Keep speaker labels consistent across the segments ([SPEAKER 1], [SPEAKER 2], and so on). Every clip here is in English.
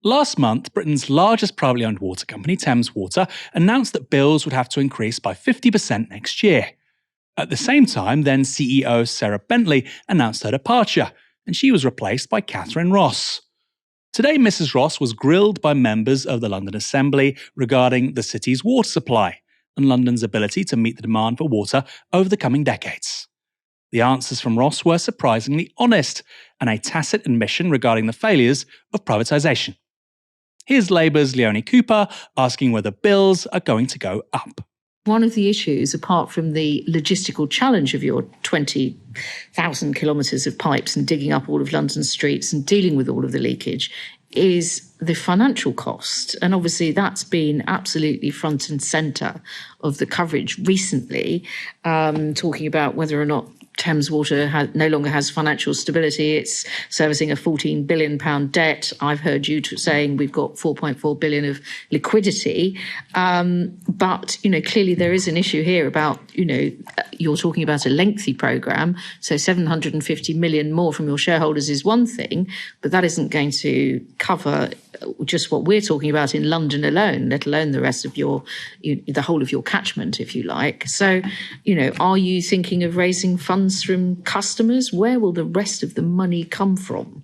[SPEAKER 1] Last month, Britain's largest privately owned water company, Thames Water, announced that bills would have to increase by 50% next year. At the same time, then CEO Sarah Bentley announced her departure, and she was replaced by Catherine Ross. Today, Mrs. Ross was grilled by members of the London Assembly regarding the city's water supply and London's ability to meet the demand for water over the coming decades. The answers from Ross were surprisingly honest, and a tacit admission regarding the failures of privatisation. Here's Labour's Leonie Cooper asking whether bills are going to go up.
[SPEAKER 2] One of the issues, apart from the logistical challenge of your 20,000 kilometres of pipes and digging up all of London's streets and dealing with all of the leakage, is the financial cost. And obviously that's been absolutely front and centre of the coverage recently, talking about whether or not Thames Water no longer has financial stability. It's servicing a £14 billion debt. I've heard you saying we've got £4.4 billion of liquidity. But, clearly there is an issue here about, you're talking about a lengthy programme. So 750 million more from your shareholders is one thing, but that isn't going to cover just what we're talking about in London alone, let alone the rest of the whole of your catchment, if you like. So, are you thinking of raising funds from customers? Where will the rest of the money come from?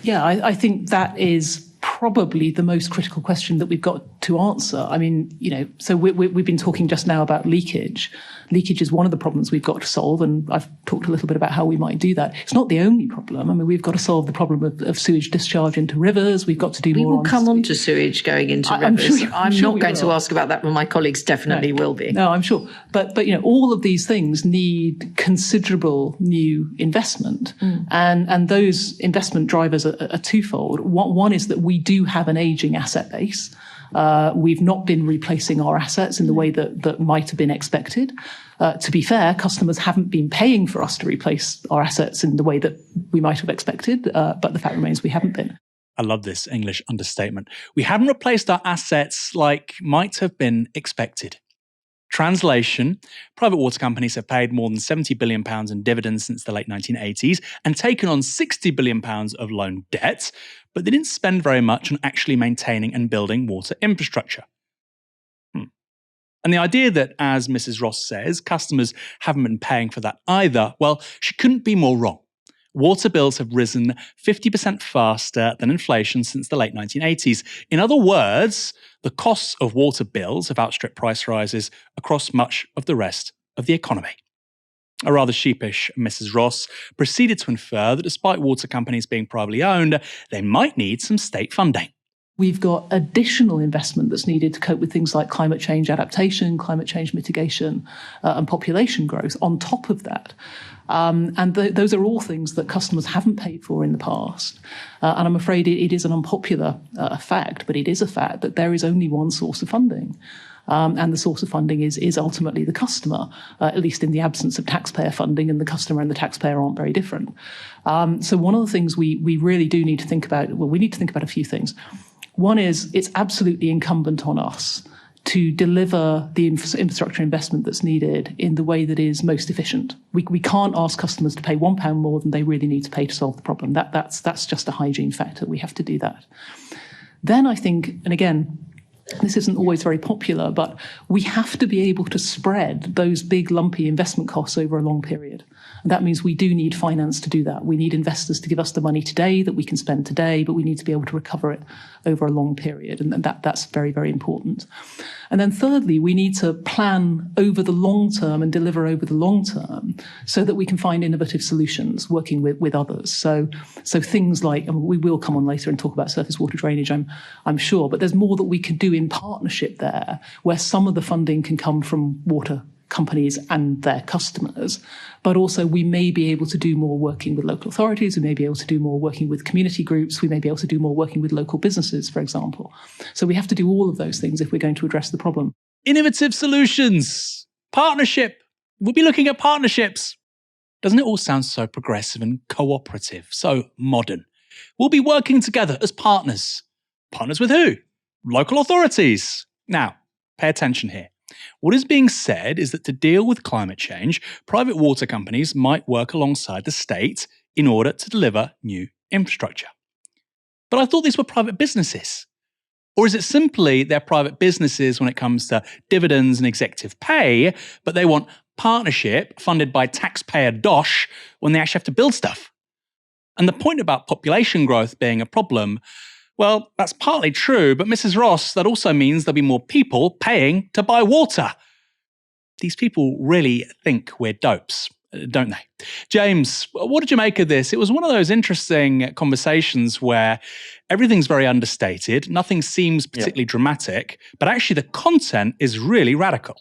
[SPEAKER 3] Yeah, I think that is probably the most critical question that we've got to answer. I mean, so we've been talking just now about leakage. Leakage is one of the problems we've got to solve, and I've talked a little bit about how we might do that. It's not the only problem. I mean, we've got to solve the problem of sewage discharge into rivers. We've got to do more.
[SPEAKER 2] We will come on to sewage going into rivers. I'm not going to ask about that, but my colleagues definitely will be.
[SPEAKER 3] No, I'm sure. But all of these things need considerable new investment, and those investment drivers are twofold. One is that we do have an ageing asset base. We've not been replacing our assets in the way that might have been expected. To be fair, customers haven't been paying for us to replace our assets in the way that we might have expected, but the fact remains we haven't been.
[SPEAKER 1] I love this English understatement. We haven't replaced our assets like might have been expected. Translation: private water companies have paid more than £70 billion in dividends since the late 1980s and taken on £60 billion of loan debt, but they didn't spend very much on actually maintaining and building water infrastructure. And the idea that, as Mrs. Ross says, customers haven't been paying for that either, well, she couldn't be more wrong. Water bills have risen 50% faster than inflation since the late 1980s. In other words, the costs of water bills have outstripped price rises across much of the rest of the economy. A rather sheepish Mrs. Ross proceeded to infer that despite water companies being privately owned, they might need some state funding.
[SPEAKER 3] We've got additional investment that's needed to cope with things like climate change adaptation, climate change mitigation, and population growth on top of that. Those are all things that customers haven't paid for in the past. And I'm afraid it is an unpopular fact, but it is a fact that there is only one source of funding. And the source of funding is ultimately the customer, at least in the absence of taxpayer funding, and the customer and the taxpayer aren't very different. So one of the things we really do need to think about, we need to think about a few things. One is it's absolutely incumbent on us to deliver the infrastructure investment that's needed in the way that is most efficient. We can't ask customers to pay £1 more than they really need to pay to solve the problem. That's just a hygiene factor. We have to do that. Then I think, and again, this isn't always very popular, but we have to be able to spread those big lumpy investment costs over a long period. And that means we do need finance to do that. We need investors to give us the money today that we can spend today, but we need to be able to recover it over a long period. And that's very, very important. And then thirdly, we need to plan over the long term and deliver over the long term so that we can find innovative solutions working with others. So things like, and we will come on later and talk about surface water drainage, I'm sure, but there's more that we can do in partnership there, where some of the funding can come from water companies and their customers, but also we may be able to do more working with local authorities, we may be able to do more working with community groups, we may be able to do more working with local businesses, for example. So we have to do all of those things if we're going to address the problem.
[SPEAKER 1] Innovative solutions, partnership. We'll be looking at partnerships. Doesn't it all sound so progressive and cooperative, so modern? We'll be working together as partners. Partners with who? Local authorities. Now, pay attention here. What is being said is that to deal with climate change, private water companies might work alongside the state in order to deliver new infrastructure. But I thought these were private businesses. Or is it simply they're private businesses when it comes to dividends and executive pay, but they want partnership funded by taxpayer dosh when they actually have to build stuff? And the point about population growth being a problem, well, that's partly true, but Mrs. Ross, that also means there'll be more people paying to buy water. These people really think we're dopes, don't they? James, what did you make of this? It was one of those interesting conversations where everything's very understated, nothing seems particularly dramatic, but actually the content is really radical.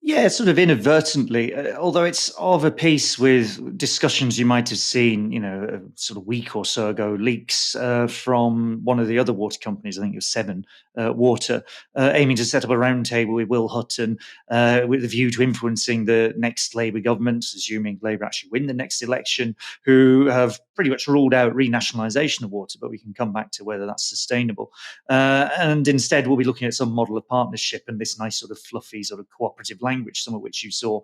[SPEAKER 4] Yeah, sort of inadvertently, although it's of a piece with discussions you might have seen, a sort of week or so ago, leaks from one of the other water companies, I think it was Seven Water, aiming to set up a roundtable with Will Hutton with a view to influencing the next Labour government, assuming Labour actually win the next election, who have pretty much ruled out renationalisation of water, but we can come back to whether that's sustainable. And instead, we'll be looking at some model of partnership and this nice sort of fluffy sort of cooperative language, some of which you saw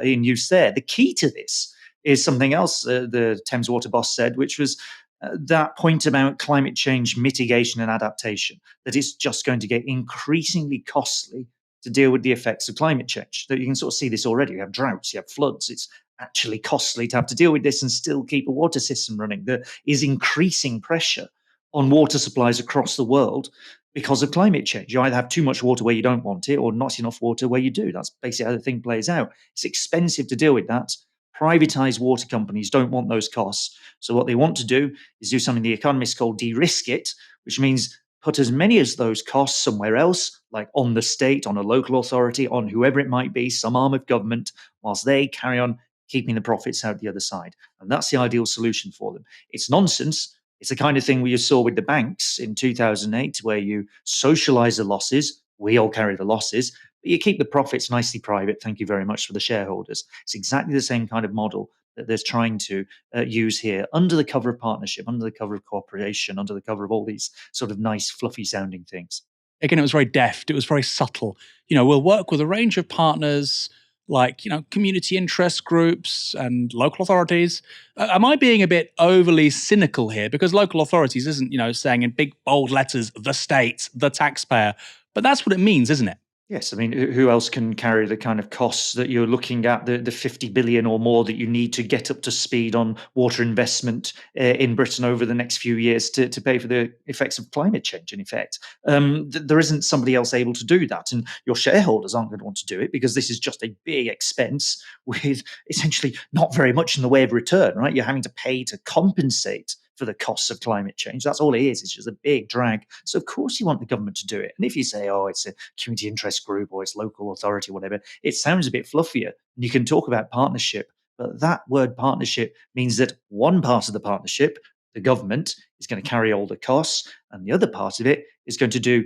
[SPEAKER 4] in use there. The key to this is something else the Thames Water boss said, which was that point about climate change mitigation and adaptation, that it's just going to get increasingly costly to deal with the effects of climate change. That you can sort of see this already. You have droughts, you have floods. It's actually costly to have to deal with this and still keep a water system running. There is increasing pressure on water supplies across the world because of climate change. You either have too much water where you don't want it or not enough water where you do. That's basically how the thing plays out. It's expensive to deal with that. Privatized water companies don't want those costs. So what they want to do is do something the economists call de-risk it, which means put as many of those costs somewhere else, like on the state, on a local authority, on whoever it might be, some arm of government, whilst they carry on keeping the profits out the other side. And that's the ideal solution for them. It's nonsense. It's the kind of thing we saw with the banks in 2008, where you socialize the losses. We all carry the losses, but you keep the profits nicely private. Thank you very much for the shareholders. It's exactly the same kind of model that they're trying to use here under the cover of partnership, under the cover of cooperation, under the cover of all these sort of nice, fluffy sounding things.
[SPEAKER 1] Again, it was very deft, it was very subtle. We'll work with a range of partners like, community interest groups and local authorities. Am I being a bit overly cynical here? Because local authorities isn't, saying in big, bold letters, the state, the taxpayer. But that's what it means, isn't it?
[SPEAKER 4] Yes, I mean, who else can carry the kind of costs that you're looking at, the 50 billion or more that you need to get up to speed on water investment in Britain over the next few years to pay for the effects of climate change, in effect? There isn't somebody else able to do that. And your shareholders aren't going to want to do it because this is just a big expense with essentially not very much in the way of return, right? You're having to pay to compensate for the costs of climate change. That's all it is. It's just a big drag. So of course you want the government to do it. And if you say, oh, it's a community interest group or it's local authority, whatever, it sounds a bit fluffier. And you can talk about partnership, but that word partnership means that one part of the partnership, the government, is going to carry all the costs, and the other part of it is going to do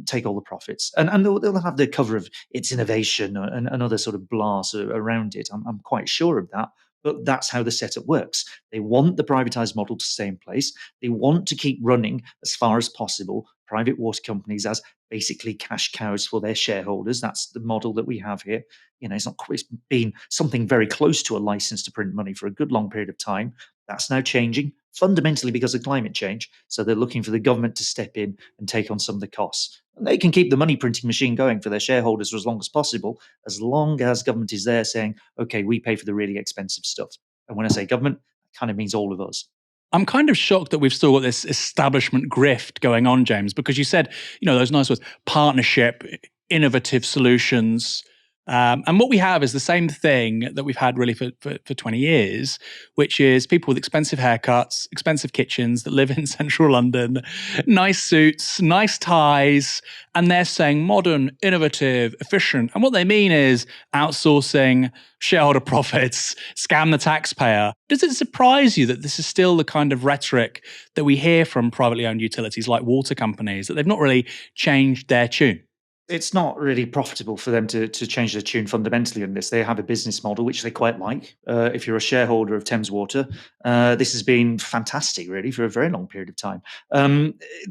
[SPEAKER 4] take all the profits. And they'll have the cover of its innovation and other sort of blahs around it. I'm quite sure of that. But that's how the setup works. They want the privatized model to stay in place. They want to keep running as far as possible private water companies as basically cash cows for their shareholders. That's the model that we have here. It's been something very close to a license to print money for a good long period of time. That's now changing fundamentally because of climate change. So they're looking for the government to step in and take on some of the costs. And they can keep the money printing machine going for their shareholders for as long as long as government is there saying, okay, we pay for the really expensive stuff. And when I say government, that kind of means all of us.
[SPEAKER 1] I'm kind of shocked that we've still got this establishment grift going on, James, because you said, those nice words, partnership, innovative solutions. And what we have is the same thing that we've had really for 20 years, which is people with expensive haircuts, expensive kitchens that live in central London, nice suits, nice ties, and they're saying modern, innovative, efficient. And what they mean is outsourcing, shareholder profits, scam the taxpayer. Does it surprise you that this is still the kind of rhetoric that we hear from privately owned utilities like water companies, that they've not really changed their tune?
[SPEAKER 4] It's not really profitable for them to change their tune fundamentally in this. They have a business model which they quite like. If you're a shareholder of Thames Water, this has been fantastic, really, for a very long period of time.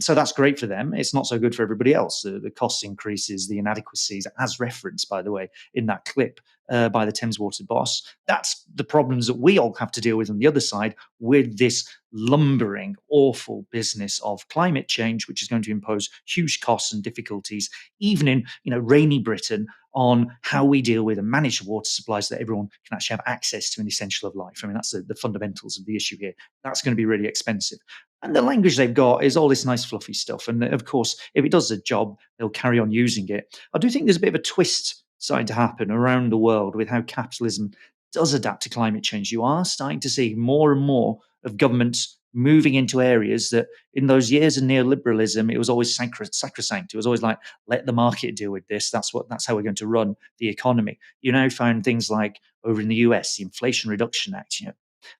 [SPEAKER 4] So that's great for them. It's not so good for everybody else. The cost increases, the inadequacies, as referenced, by the way, in that clip, by the Thames Water boss. That's the problems that we all have to deal with on the other side with this lumbering, awful business of climate change, which is going to impose huge costs and difficulties, even in rainy Britain, on how we deal with and manage the water supplies that everyone can actually have access to an essential of life. I mean, that's the fundamentals of the issue here. That's going to be really expensive. And the language they've got is all this nice fluffy stuff. And of course, if it does the job, they'll carry on using it. I do think there's a bit of a twist starting to happen around the world with how capitalism does adapt to climate change. You are starting to see more and more of governments moving into areas that in those years of neoliberalism, it was always sacrosanct. It was always like, let the market deal with this. That's how we're going to run the economy. You now find things like over in the US, the Inflation Reduction Act,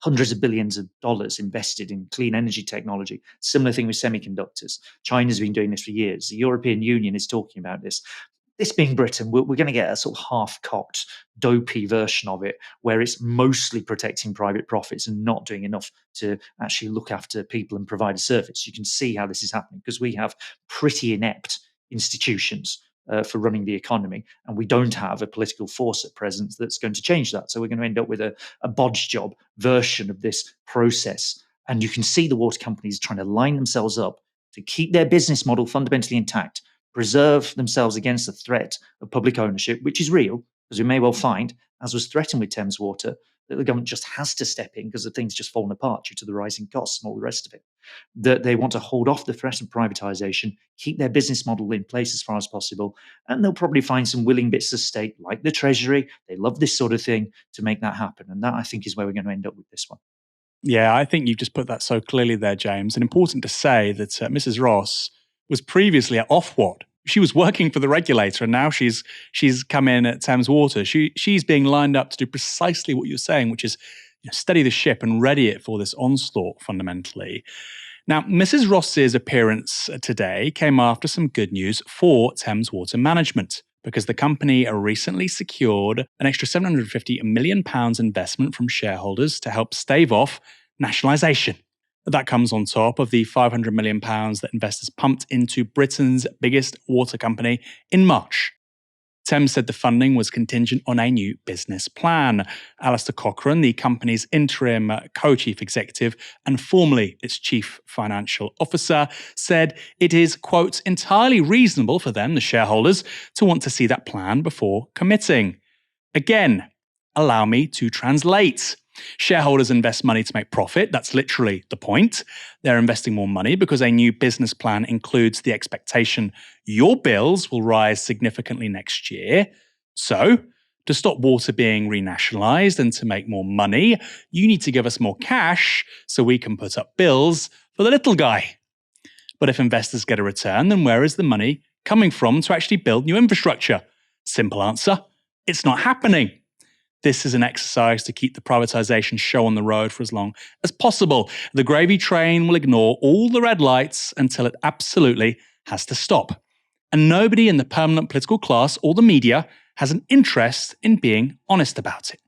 [SPEAKER 4] hundreds of billions of dollars invested in clean energy technology. Similar thing with semiconductors. China's been doing this for years. The European Union is talking about this. This being Britain, we're going to get a sort of half-cocked, dopey version of it, where it's mostly protecting private profits and not doing enough to actually look after people and provide a service. You can see how this is happening because we have pretty inept institutions for running the economy, and we don't have a political force at present that's going to change that. So we're going to end up with a bodge job version of this process. And you can see the water companies trying to line themselves up to keep their business model fundamentally intact, preserve themselves against the threat of public ownership, which is real, because we may well find, as was threatened with Thames Water, that the government just has to step in because the thing's just fallen apart due to the rising costs and all the rest of it. That they want to hold off the threat of privatisation, keep their business model in place as far as possible, and they'll probably find some willing bits of state, like the Treasury. They love this sort of thing to make that happen. And that, I think, is where we're going to end up with this one.
[SPEAKER 1] Yeah, I think you've just put that so clearly there, James. And important to say that Mrs. Ross was previously at Ofwat. She was working for the regulator, and now she's come in at Thames Water. She's being lined up to do precisely what you're saying, which is steady the ship and ready it for this onslaught, fundamentally. Now, Mrs. Ross's appearance today came after some good news for Thames Water Management, because the company recently secured an extra £750 million investment from shareholders to help stave off nationalisation. That comes on top of the £500 million that investors pumped into Britain's biggest water company in March. Thames said the funding was contingent on a new business plan. Alistair Cochrane, the company's interim co-chief executive and formerly its chief financial officer, said it is, quote, entirely reasonable for them, the shareholders, to want to see that plan before committing. Again, allow me to translate. Shareholders invest money to make profit. That's literally the point. They're investing more money because a new business plan includes the expectation your bills will rise significantly next year. So, to stop water being renationalised and to make more money, you need to give us more cash so we can put up bills for the little guy. But if investors get a return, then where is the money coming from to actually build new infrastructure? Simple answer, it's not happening. This is an exercise to keep the privatisation show on the road for as long as possible. The gravy train will ignore all the red lights until it absolutely has to stop. And nobody in the permanent political class or the media has an interest in being honest about it.